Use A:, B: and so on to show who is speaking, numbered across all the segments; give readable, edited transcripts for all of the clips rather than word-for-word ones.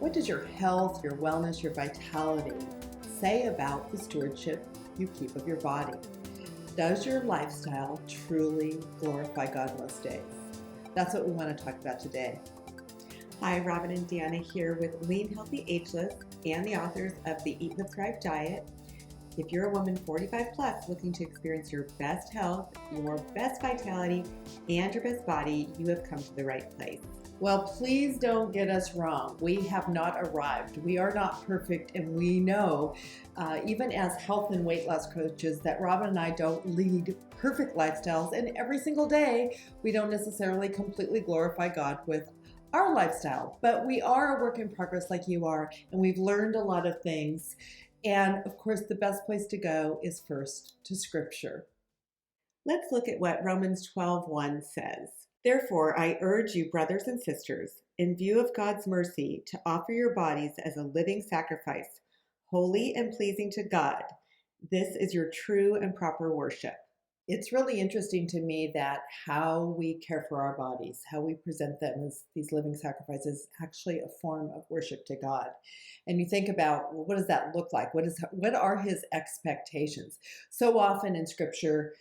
A: What does your health, your wellness, your vitality say about the stewardship you keep of your body? Does your lifestyle truly glorify God most days? That's what we want to talk about today.
B: Hi, Robyn and Danna here with Lean Healthy Ageless and the authors of the Eat, Live, Thrive diet. If you're a woman 45 plus looking to experience your best health, your best vitality, and your best body, you have come to the right place.
A: Well, please don't get us wrong. We have not arrived. We are not perfect, and we know, even as health and weight loss coaches, that Robyn and I don't lead perfect lifestyles, and every single day we don't necessarily completely glorify God with our lifestyle, but we are a work in progress like you are, and we've learned a lot of things. And of course, the best place to go is first to Scripture.
B: Let's look at what Romans 12:1 says. Therefore, I urge you, brothers and sisters, in view of God's mercy, to offer your bodies as a living sacrifice, holy and pleasing to God. This is your true and proper worship.
A: It's really interesting to me that how we care for our bodies, how we present them as these living sacrifices, is actually a form of worship to God. And you think about, well, what does that look like? What are his expectations? So often in Scripture,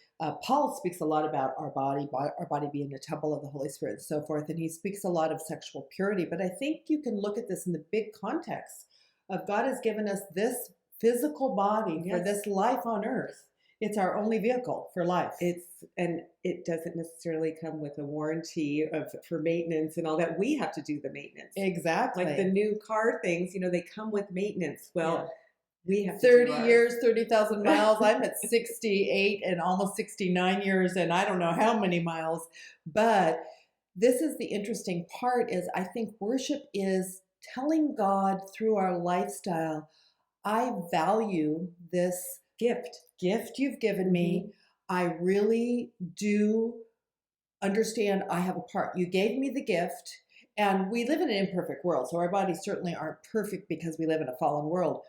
A: Paul speaks a lot about our body being the temple of the Holy Spirit and so forth, and he speaks a lot of sexual purity. But I think you can look at this in the big context of God has given us this physical body for this life on earth. It's our only vehicle for life.
B: And it doesn't necessarily come with a warranty for maintenance and all that. We have to do the maintenance.
A: Exactly.
B: Like the new car things, they come with maintenance. Well, we have to
A: 30 years, 30,000 miles. I'm at 68 and almost 69 years, and I don't know how many miles. But this is the interesting part is I think worship is telling God through our lifestyle, I value this gift you've given me. I really do understand I have a part. You gave me the gift, and we live in an imperfect world, so our bodies certainly aren't perfect because we live in a fallen world,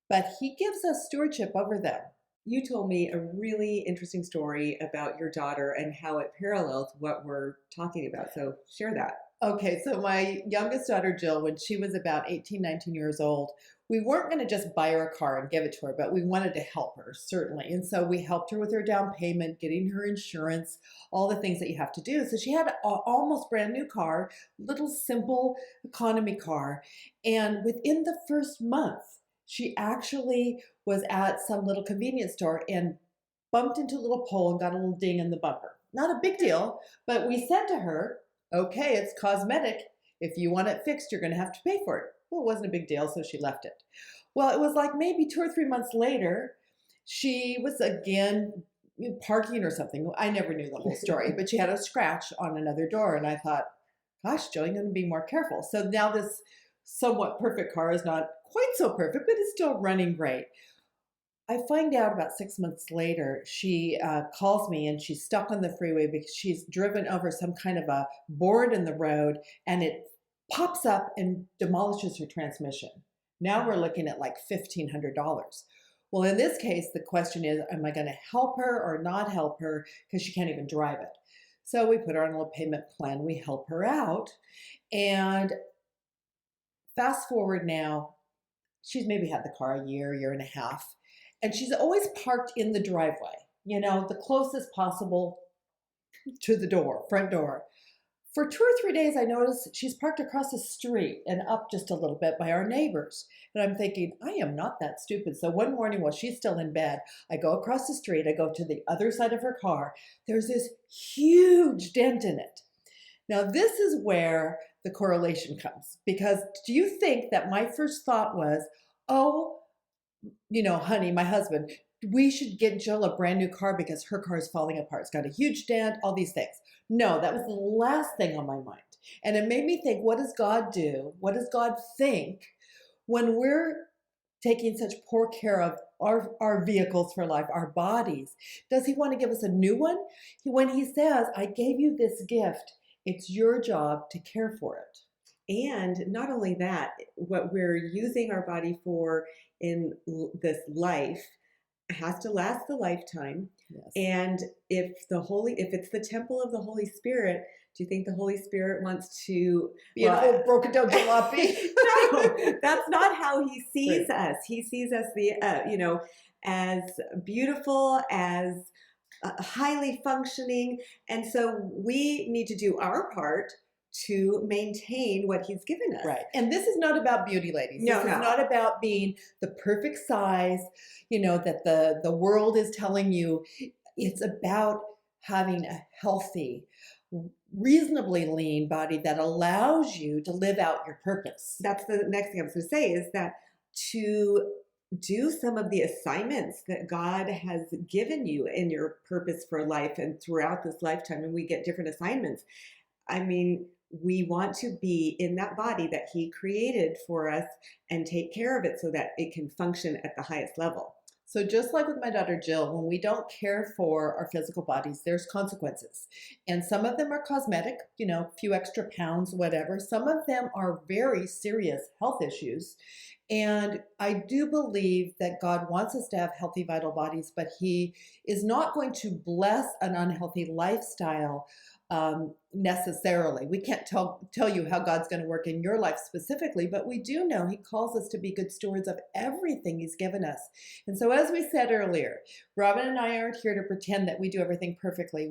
A: but he gives us stewardship over them.
B: You told me a really interesting story about your daughter and how it parallels what we're talking about, so share that.
A: Okay, so my youngest daughter, Jill, when she was about 18, 19 years old, we weren't going to just buy her a car and give it to her, but we wanted to help her, certainly. And so we helped her with her down payment, getting her insurance, all the things that you have to do. So she had an almost brand new car, little simple economy car. And within the first month, she actually was at some little convenience store and bumped into a little pole and got a little ding in the bumper. Not a big deal, but we said to her, okay, it's cosmetic. If you want it fixed, you're going to have to pay for it. Well, it wasn't a big deal, so she left it. Well, it was like maybe 2 or 3 months later, she was again parking or something. I never knew the whole story, but she had a scratch on another door, and I thought, gosh, Jill, you're going to be more careful. So now this somewhat perfect car is not quite so perfect, but it's still running great. I find out about 6 months later, she calls me and she's stuck on the freeway because she's driven over some kind of a board in the road and it pops up and demolishes her transmission. Now we're looking at like $1,500. Well, in this case, the question is, am I going to help her or not help her because she can't even drive it? So we put her on a little payment plan. We help her out. And fast forward now, she's maybe had the car a year and a half. And she's always parked in the driveway, the closest possible to the door, front door. For 2 or 3 days, I noticed she's parked across the street and up just a little bit by our neighbors. And I'm thinking, I am not that stupid. So one morning while she's still in bed, I go across the street, I go to the other side of her car. There's this huge dent in it. Now, this is where the correlation comes. Because do you think that my first thought was, oh, honey, my husband, we should get Jill a brand new car because her car is falling apart. It's got a huge dent, all these things. No, that was the last thing on my mind. And it made me think, what does God do? What does God think when we're taking such poor care of our vehicles for life, our bodies? Does he want to give us a new one? When he says, I gave you this gift, it's your job to care for it.
B: And not only that, what we're using our body for in this life has to last the lifetime.
A: Yes.
B: And if it's the temple of the Holy Spirit, do you think the Holy Spirit wants to
A: Be an old broken down jalopy.
B: No, that's not how he sees
A: Right.
B: us. He sees us as beautiful, as highly functioning, and so we need to do our part to maintain what he's given us.
A: Right. And this is not about beauty, ladies.
B: No,
A: This is
B: no.
A: not about being the perfect size, that the world is telling you. It's about having a healthy, reasonably lean body that allows you to live out your purpose.
B: That's the next thing I was going to say, is that to do some of the assignments that God has given you in your purpose for life and throughout this lifetime, and we get different assignments. I mean, we want to be in that body that he created for us and take care of it so that it can function at the highest level.
A: So just like with my daughter Jill, when we don't care for our physical bodies, there's consequences. And some of them are cosmetic, a few extra pounds, whatever. Some of them are very serious health issues. And I do believe that God wants us to have healthy, vital bodies, but he is not going to bless an unhealthy lifestyle necessarily. We can't tell you how God's going to work in your life specifically, but we do know he calls us to be good stewards of everything he's given us. And so as we said earlier, Robyn and I aren't here to pretend that we do everything perfectly.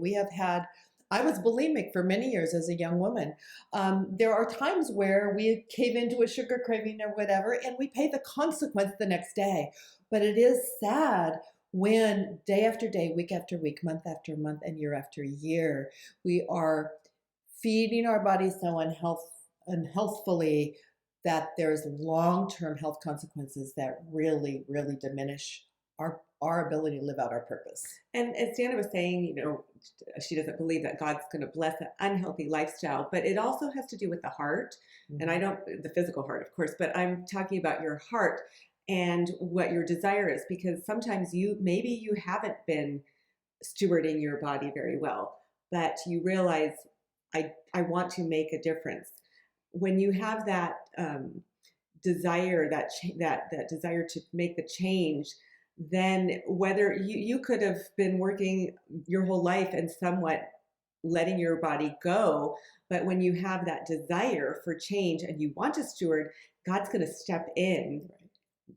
A: I was bulimic for many years as a young woman. There are times where we cave into a sugar craving or whatever, and we pay the consequence the next day. But it is sad when day after day, week after week, month after month, and year after year, we are feeding our bodies so unhealthfully that there's long-term health consequences that really, really diminish our ability to live out our purpose.
B: And as Danna was saying, she doesn't believe that God's going to bless an unhealthy lifestyle, but it also has to do with the heart.
A: Mm-hmm.
B: And the physical heart, of course, but I'm talking about your heart and what your desire is, because sometimes maybe you haven't been stewarding your body very well, but you realize I want to make a difference. When you have that desire, that desire to make the change, then whether you could have been working your whole life and somewhat letting your body go, but when you have that desire for change and you want to steward, God's going to step in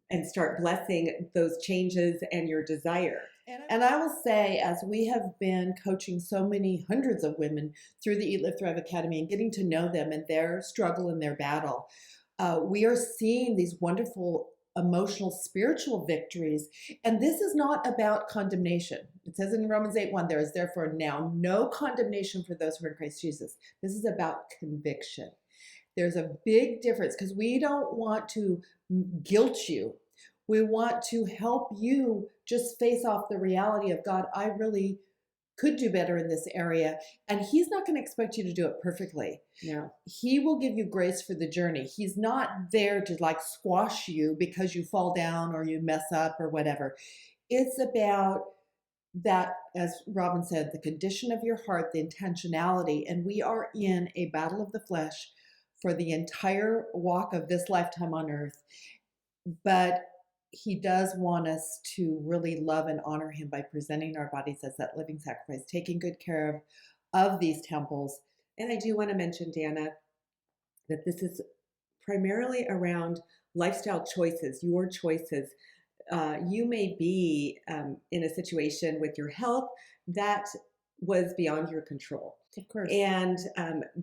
B: and start blessing those changes and your desire.
A: And I will say, as we have been coaching so many hundreds of women through the Eat, Live, Thrive Academy and getting to know them and their struggle and their battle, we are seeing these wonderful emotional, spiritual victories. And this is not about condemnation. It says in Romans 8:1, there is therefore now no condemnation for those who are in Christ Jesus. This is about conviction. There's a big difference because we don't want to guilt you. We want to help you just face off the reality of, God, I really could do better in this area. And he's not going to expect you to do it perfectly.
B: No.
A: He will give you grace for the journey. He's not there to squash you because you fall down or you mess up or whatever. It's about that, as Robyn said, the condition of your heart, the intentionality. And we are in a battle of the flesh for the entire walk of this lifetime on earth. But he does want us to really love and honor him by presenting our bodies as that living sacrifice, taking good care of these temples.
B: And I do want to mention, Danna, that this is primarily around lifestyle choices, your choices. You may be in a situation with your health that was beyond your control.
A: Of course.
B: And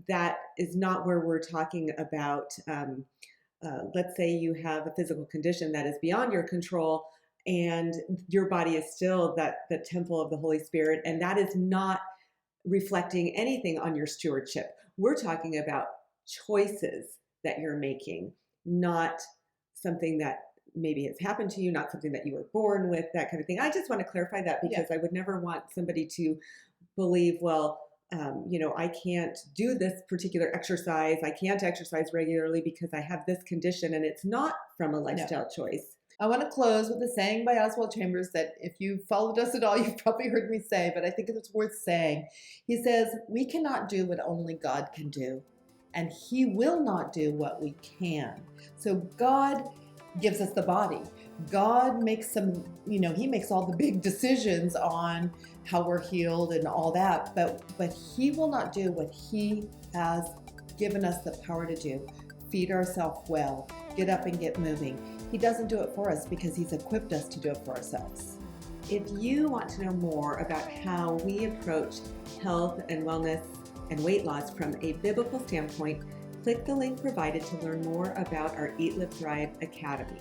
B: that is not where we're talking about. Let's say you have a physical condition that is beyond your control and your body is still the temple of the Holy Spirit, and that is not reflecting anything on your stewardship. We're talking about choices that you're making, not something that maybe has happened to you, not something that you were born with, that kind of thing. I just want to clarify that because I would never want somebody to believe, well, I can't do this particular exercise. I can't exercise regularly because I have this condition, and it's not from a lifestyle choice.
A: I want to close with a saying by Oswald Chambers that if you followed us at all, you've probably heard me say, but I think it's worth saying. He says, we cannot do what only God can do, and he will not do what we can. So God gives us the body. God makes some, he makes all the big decisions on how we're healed and all that, but he will not do what he has given us the power to do. Feed ourselves well, get up and get moving. He doesn't do it for us because he's equipped us to do it for ourselves.
B: If you want to know more about how we approach health and wellness and weight loss from a biblical standpoint, click the link provided to learn more about our Eat, Live, Thrive Academy.